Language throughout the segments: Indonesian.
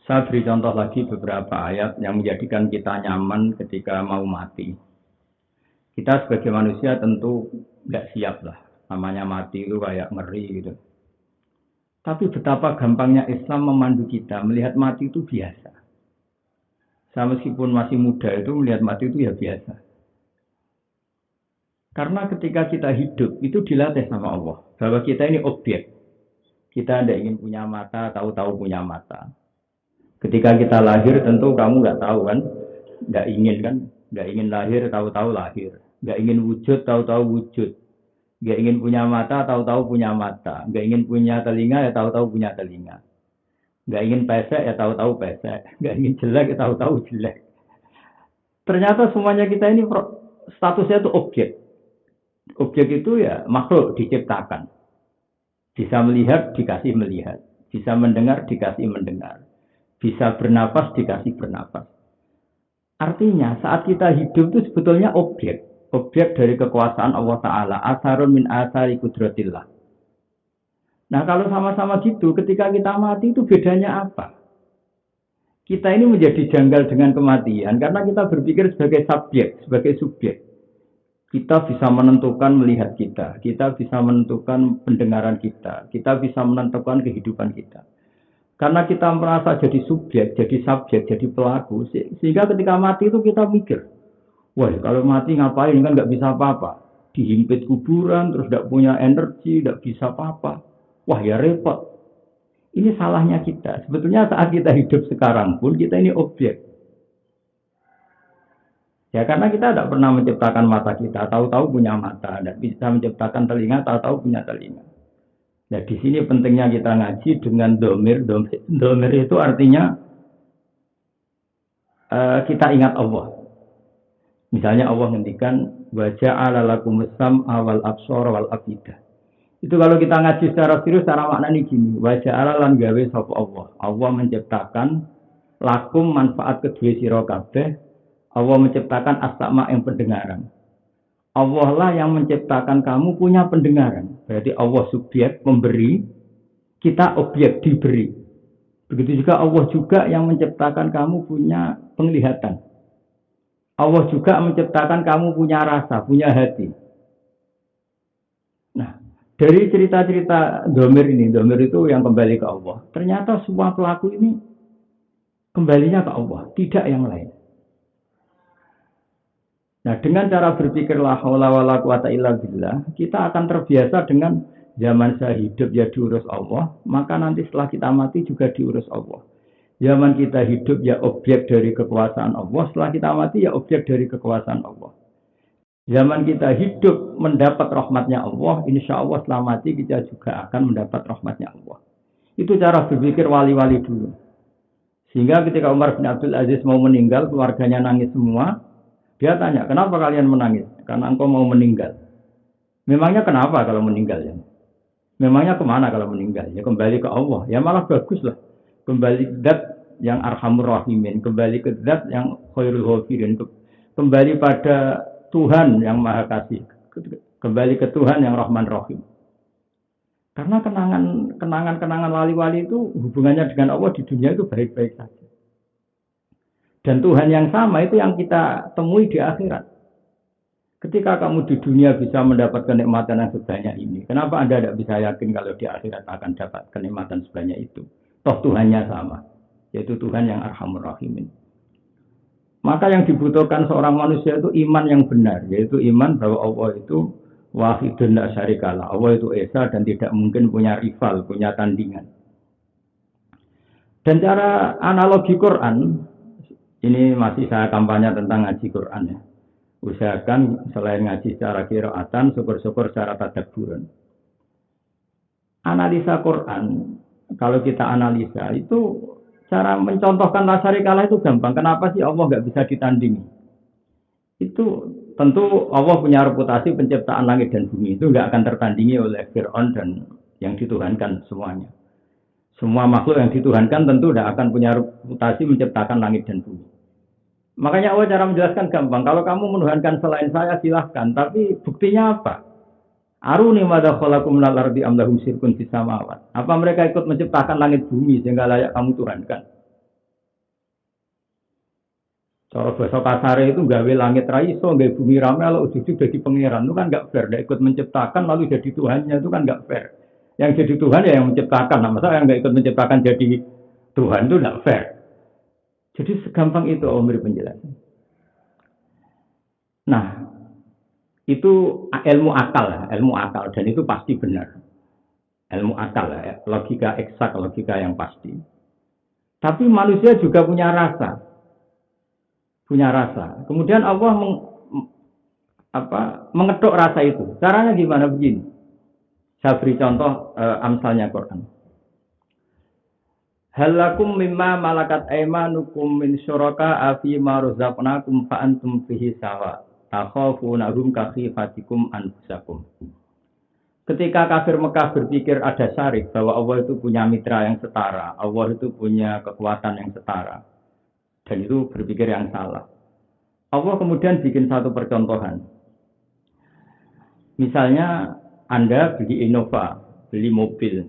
Saya beri contoh lagi beberapa ayat yang menjadikan kita nyaman ketika mau mati. Kita sebagai manusia tentu nggak siap lah. Namanya mati itu kayak ngeri gitu. Tapi betapa gampangnya Islam memandu kita melihat mati itu biasa. Saya meskipun masih muda itu melihat mati itu ya biasa. Karena ketika kita hidup itu dilatih sama Allah. Bahwa kita ini objek. Kita tidak ingin punya mata, tahu-tahu punya mata. Ketika kita lahir tentu kamu nggak tahu kan, nggak ingin kan, nggak ingin lahir tahu-tahu lahir, nggak ingin wujud tahu-tahu wujud, nggak ingin punya mata tahu-tahu punya mata, nggak ingin punya telinga ya tahu-tahu punya telinga, nggak ingin pesek ya tahu-tahu pesek, nggak ingin jelek ya tahu-tahu jelek. Ternyata semuanya kita ini statusnya itu objek. Objek itu ya makhluk diciptakan, bisa melihat dikasih melihat, bisa mendengar dikasih mendengar. Bisa bernapas dikasih bernapas. Artinya saat kita hidup itu sebetulnya objek dari kekuasaan Allah Ta'ala, asarun min asari kudratillah. Nah kalau sama-sama gitu, ketika kita mati itu bedanya apa? Kita ini menjadi janggal dengan kematian karena kita berpikir sebagai subjek, sebagai subjek. Kita bisa menentukan melihat kita bisa menentukan pendengaran kita bisa menentukan kehidupan kita. Karena kita merasa jadi subjek, jadi subjek, jadi pelaku, sehingga ketika mati itu kita mikir, wah kalau mati ngapain kan nggak bisa apa-apa, dihimpit kuburan, terus nggak punya energi, nggak bisa apa-apa, wah ya repot. Ini salahnya kita. Sebetulnya saat kita hidup sekarang pun kita ini objek. Ya karena kita tidak pernah menciptakan mata kita, tahu-tahu punya mata, tidak bisa menciptakan telinga, tahu-tahu punya telinga. Nah di sini pentingnya kita ngaji dengan domir. Domir itu artinya kita ingat Allah. Misalnya Allah ngendikan wajah alalakumus sam'a wal absara wal afidah. Itu kalau kita ngaji secara serius, secara makna ini gini. Wajah alalan gawe sapa Allah. Allah menciptakan lakum manfaat kedua sira kabeh. Allah menciptakan as-sama yang pendengaran. Allah lah yang menciptakan kamu punya pendengaran. Berarti Allah subjek memberi, kita objek diberi. Begitu juga Allah juga yang menciptakan kamu punya penglihatan. Allah juga menciptakan kamu punya rasa, punya hati. Nah, dari cerita-cerita domir itu yang kembali ke Allah. Ternyata semua pelaku ini kembalinya ke Allah, tidak yang lain. Nah, dengan cara berpikir la haula wala quwata illa billah, kita akan terbiasa dengan zaman saya hidup ya diurus Allah, maka nanti setelah kita mati juga diurus Allah. Zaman kita hidup ya objek dari kekuasaan Allah, setelah kita mati ya objek dari kekuasaan Allah. Zaman kita hidup mendapat rahmatnya Allah, insya Allah setelah mati kita juga akan mendapat rahmatnya Allah. Itu cara berpikir wali-wali dulu. Sehingga ketika Umar bin Abdul Aziz mau meninggal, keluarganya nangis semua. Dia tanya, kenapa kalian menangis? Karena engkau mau meninggal. Memangnya kenapa kalau meninggal ya? Memangnya kemana kalau meninggal? Ya kembali ke Allah. Ya malah bagus lah. Kembali ke zat yang arhamur rahimin. Kembali ke zat yang khairul ghafirin. Kembali pada Tuhan yang maha kasih. Kembali ke Tuhan yang rahman rahim. Karena kenangan wali-wali itu hubungannya dengan Allah di dunia itu baik-baik saja. Dan Tuhan yang sama itu yang kita temui di akhirat. Ketika kamu di dunia bisa mendapat kenikmatan yang sebanyak ini, kenapa Anda tidak bisa yakin kalau di akhirat akan dapat kenikmatan sebanyak itu? Toh Tuhannya sama, yaitu Tuhan yang arhamur rahimin. Maka yang dibutuhkan seorang manusia itu iman yang benar, yaitu iman bahwa Allah itu wahidun la syarikalah. Allah itu esa dan tidak mungkin punya rival, punya tandingan. Dan cara analogi Quran, ini masih saya kampanye tentang ngaji Quran ya. Usahakan selain ngaji secara qiraatan, syukur-syukur secara tadabburan. Analisa Quran, kalau kita analisa itu cara mencontohkan la syarikalah itu gampang. Kenapa sih Allah nggak bisa ditandingi? Itu tentu Allah punya reputasi penciptaan langit dan bumi itu nggak akan tertandingi oleh Fir'aun dan yang dituhankan semuanya. Semua makhluk yang dituhankan tentu tidak akan punya reputasi menciptakan langit dan bumi. Makanya Allah cara menjelaskan gampang. Kalau kamu menuhankan selain saya silahkan. Tapi buktinya apa? Aruni madza khalaqum minal ardi am lahum syirkun fis samawat. Apa mereka ikut menciptakan langit bumi sehingga layak kamu tuhankan? Cara bahasa kasar itu gawe langit ra iso, gawe bumi rame lalu ujug jadi pangeran itu kan nggak fair. Dia ikut menciptakan lalu jadi Tuhannya itu kan nggak fair. Yang jadi Tuhan ya yang menciptakan. Nah, masa yang nggak ikut menciptakan jadi Tuhan itu nggak fair. Jadi segampang itu Allah beri penjelasan. Nah, itu ilmu akal dan itu pasti benar. Ilmu akal ya, logika eksak, logika yang pasti. Tapi manusia juga punya rasa. Kemudian Allah mengetuk rasa itu. Caranya gimana begini? Saya beri contoh amsalnya Quran. Halakum mimma malakat aimanukum min syuraka afi ma razaqnakum fa antum fihi sawa. Takhafunahum ka khifatikum anfusakum. Ketika kafir Mekah berpikir ada syarik bahwa Allah itu punya mitra yang setara, Allah itu punya kekuatan yang setara. Dan itu berpikir yang salah. Allah kemudian bikin satu percontohan. Misalnya Anda beli Innova, beli mobil.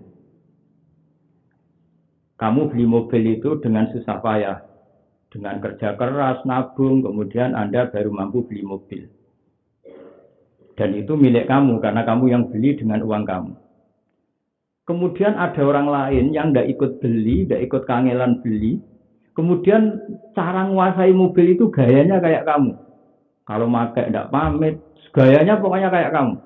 Kamu beli mobil itu dengan susah payah. Dengan kerja keras, nabung, kemudian Anda baru mampu beli mobil. Dan itu milik kamu, karena kamu yang beli dengan uang kamu. Kemudian ada orang lain yang tidak ikut beli, tidak ikut kangelan beli. Kemudian cara menguasai mobil itu gayanya kayak kamu. Kalau pakai tidak pamit, gayanya pokoknya kayak kamu.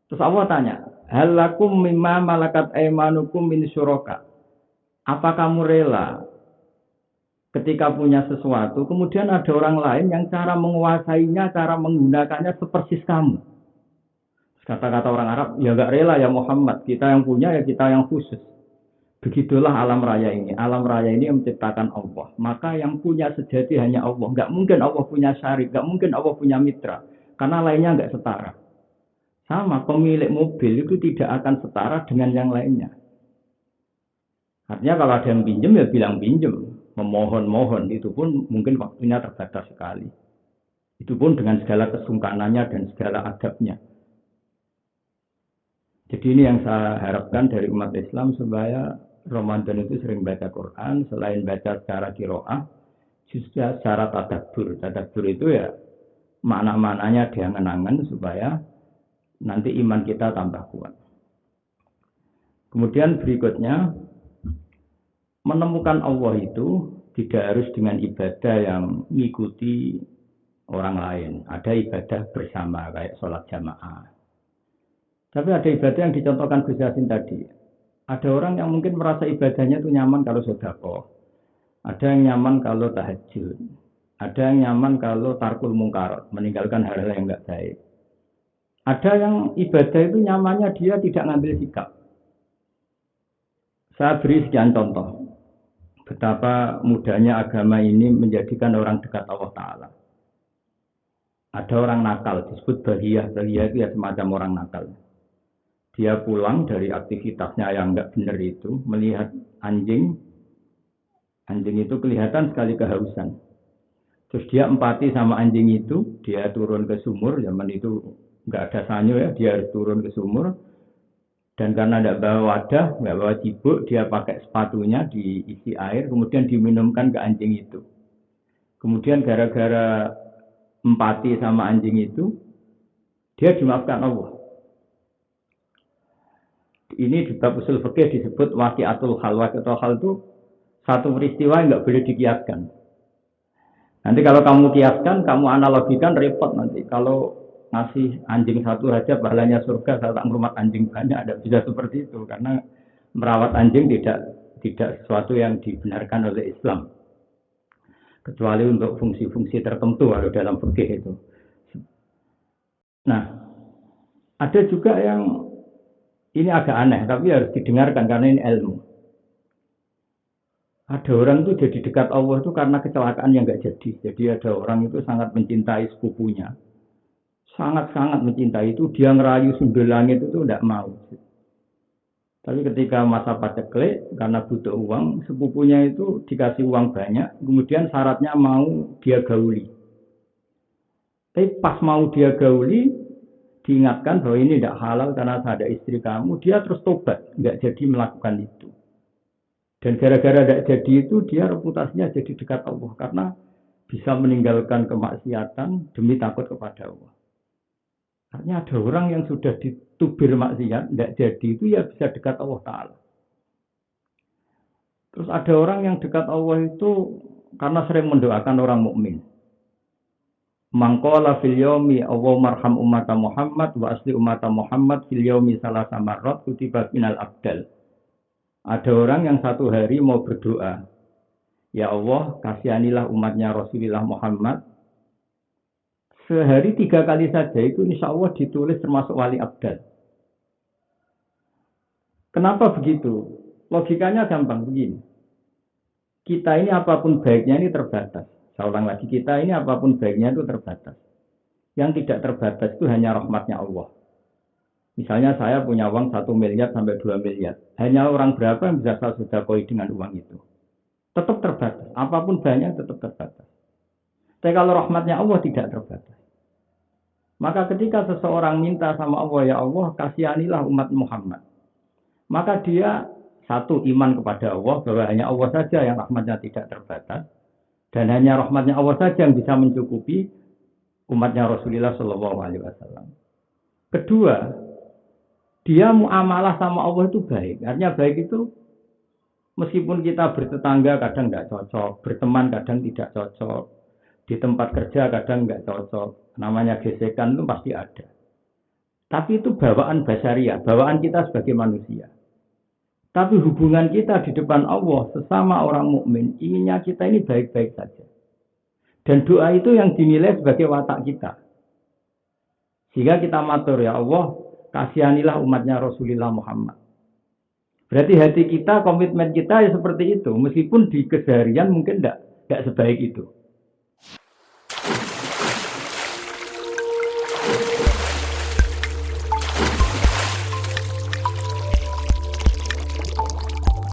Terus Allah tanya, halakum mimma malakat aimanukum min syuraka. Apa kamu rela ketika punya sesuatu, kemudian ada orang lain yang cara menguasainya, cara menggunakannya sepersis kamu. Kata-kata orang Arab, ya gak rela ya Muhammad, kita yang punya ya kita yang khusus. Begitulah alam raya ini. Alam raya ini yang menciptakan Allah. Maka yang punya sejati hanya Allah. Gak mungkin Allah punya syarik, gak mungkin Allah punya mitra. Karena lainnya gak setara. Sama, pemilik mobil itu tidak akan setara dengan yang lainnya. Artinya kalau ada yang pinjem ya bilang pinjem. Memohon-mohon itu pun mungkin waktunya terbatas sekali. Itu pun dengan segala kesungkanannya dan segala adabnya. Jadi ini yang saya harapkan dari umat Islam supaya Ramadan itu sering baca Quran, selain baca secara qiraah, juga secara tadabbur. Tadabbur itu ya makna-maknanya diangan-angan supaya nanti iman kita tambah kuat. Kemudian berikutnya, menemukan Allah itu tidak harus dengan ibadah yang mengikuti orang lain. Ada ibadah bersama kayak sholat jamaah. Tapi ada ibadah yang dicontohkan Gus Yassin tadi. Ada orang yang mungkin merasa ibadahnya itu nyaman kalau sedekah. Ada yang nyaman kalau tahajud. Ada yang nyaman kalau tarkul mungkarat, meninggalkan hal-hal yang enggak baik. Ada yang ibadah itu nyamannya dia tidak ngambil sikap. Saya beri sekian contoh. Betapa mudahnya agama ini menjadikan orang dekat Allah Ta'ala. Ada orang nakal, disebut bahiyah. Bahiyah itu ya semacam orang nakal. Dia pulang dari aktivitasnya yang enggak benar itu, melihat anjing. Anjing itu kelihatan sekali kehausan. Terus dia empati sama anjing itu, dia turun ke sumur, zaman itu enggak ada sanyo ya, dia harus turun ke sumur. Dan karena tidak bawa wadah, tidak bawa cibuk, dia pakai sepatunya diisi air, kemudian diminumkan ke anjing itu. Kemudian gara-gara empati sama anjing itu, dia dimaafkan Allah. Ini di bab usul fikih disebut waqi'atul hal. Waqi'atul hal itu satu peristiwa yang nggak boleh dikiaskan. Nanti kalau kamu kiaskan, kamu analogikan repot nanti. Kalau ngasih anjing satu aja pahalanya surga, saya tak merumat anjing banyak, ada bisa seperti itu karena merawat anjing tidak sesuatu yang dibenarkan oleh Islam, kecuali untuk fungsi-fungsi tertentu kalau dalam fikih itu. Nah, ada juga yang ini agak aneh, tapi harus didengarkan karena ini ilmu. Ada orang itu jadi dekat Allah itu karena kecelakaan yang nggak jadi. Jadi ada orang itu sangat mencintai sepupunya. Sangat-sangat mencintai itu, dia ngerayu sumber langit itu tidak mau. Tapi ketika masa paceklik, karena butuh uang, sepupunya itu dikasih uang banyak, kemudian syaratnya mau dia gauli. Tapi pas mau dia gauli, diingatkan bahwa ini tidak halal karena ada istri kamu, dia terus tobat, nggak jadi melakukan itu. Dan gara-gara tidak jadi itu, dia reputasinya jadi dekat Allah. Karena bisa meninggalkan kemaksiatan demi takut kepada Allah. Artinya ada orang yang sudah ditubir maksiat, tidak jadi itu ya bisa dekat Allah Ta'ala. Terus ada orang yang dekat Allah itu karena sering mendoakan orang mukmin. Mangkola fil yaumi Allah marham umat Muhammad wa asli umat Muhammad fil yaumi salasa marrat kutiba minal abdal. Ada orang yang satu hari mau berdoa, ya Allah kasihanilah umatnya Rasulullah Muhammad. Sehari 3 kali saja itu insya Allah ditulis termasuk wali abdal. Kenapa begitu? Logikanya gampang begini. Kita ini apapun baiknya ini terbatas. Saya ulang lagi, kita ini apapun baiknya itu terbatas. Yang tidak terbatas itu hanya rahmatnya Allah. Misalnya saya punya uang 1 miliar sampai 2 miliar. Hanya orang berapa yang bisa saya sedekoi dengan uang itu? Tetap terbatas. Apapun banyak tetap terbatas. Tapi kalau rahmatnya Allah tidak terbatas. Maka ketika seseorang minta sama Allah, ya Allah kasihanilah umat Muhammad. Maka dia satu iman kepada Allah bahwa hanya Allah saja yang rahmatnya tidak terbatas. Dan hanya rahmatnya Allah saja yang bisa mencukupi umatnya Rasulullah SAW. Kedua, dia muamalah sama Allah itu baik. Artinya baik itu meskipun kita bertetangga kadang tidak cocok, berteman kadang tidak cocok, di tempat kerja kadang tidak cocok, namanya gesekan itu pasti ada. Tapi itu bawaan basyariah, bawaan kita sebagai manusia. Tapi hubungan kita di depan Allah sesama orang mukmin, inginnya kita ini baik-baik saja. Dan doa itu yang dinilai sebagai watak kita. Sehingga kita matur, ya Allah, kasihanilah umatnya Rasulullah Muhammad. Berarti hati kita, komitmen kita ya seperti itu. Meskipun di keseharian mungkin tidak sebaik itu.